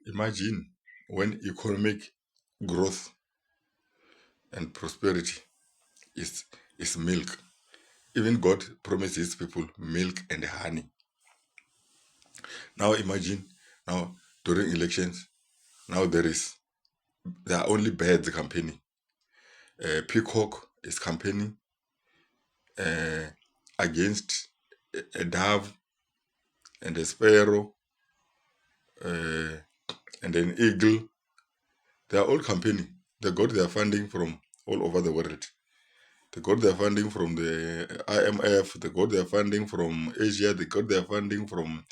Imagine when economic growth and prosperity is milk. Even God promises people milk and honey. Now imagine now during elections, now there are only birds campaigning. Peacock is campaigning against a dove and a sparrow uh, and an eagle. They are all campaigning. They got their funding from all over the world. They got their funding from the IMF. They got their funding from Asia. They got their funding from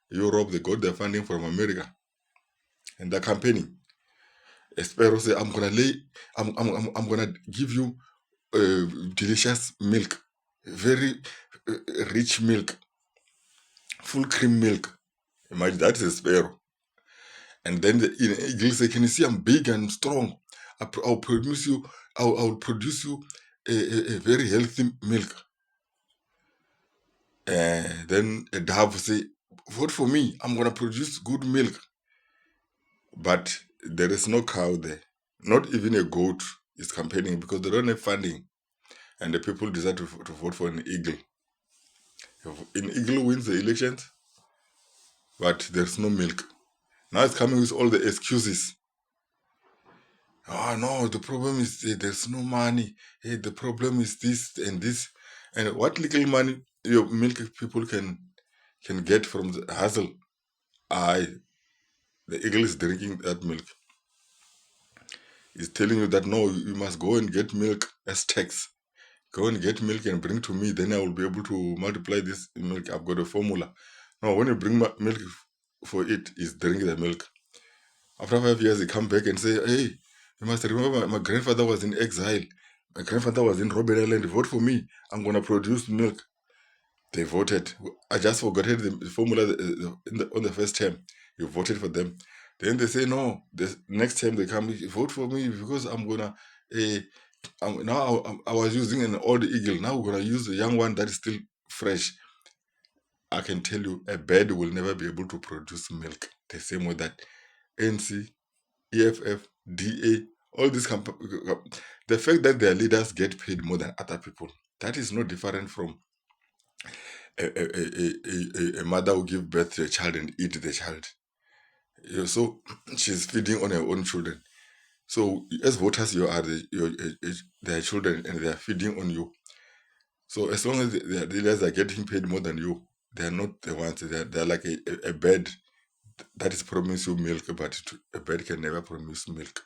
Europe. They got their funding from America. And they're campaigning. A sparrow say, I'm gonna give you delicious milk, very rich milk, full cream milk. Imagine that is a sparrow. And then the eagle say, can you see I'm big and strong? I'll produce you. I'll produce you a very healthy milk. Then a dove say, vote for me. I'm gonna produce good milk. But there is no cow there. Not even a goat is campaigning because they don't have funding. And the people decide to vote for an eagle. An eagle wins the elections, but there's no milk. Now it's coming with all the excuses. Oh no, the problem is there's no money. Hey, the problem is this and this. And what little money your milk people can get from the hustle? The eagle is drinking that milk. He's telling you that no, you must go and get milk as tax. Go and get milk and bring to me, then I will be able to multiply this milk. I've got a formula. No, when you bring milk for it, he's drinking the milk. After 5 years, he come back and say, hey, you must remember my grandfather was in exile. My grandfather was in Robben Island. Vote for me. I'm going to produce milk. They voted. I just forgot the formula on the first term. You voted for them. Then they say, no, the next time they come, vote for me because I'm going to... now I was using an old eagle. Now we're going to use a young one that is still fresh. I can tell you, a bird will never be able to produce milk the same way that ANC, EFF, DA, all these the fact that their leaders get paid more than other people, that is no different from a mother who give birth to a child and eat the child. So she's feeding on her own children. So as voters, you are their children and they are feeding on you. So as long as their leaders are getting paid more than you, they are not the ones. They're like a bird that is promising you milk, but a bird can never promise milk.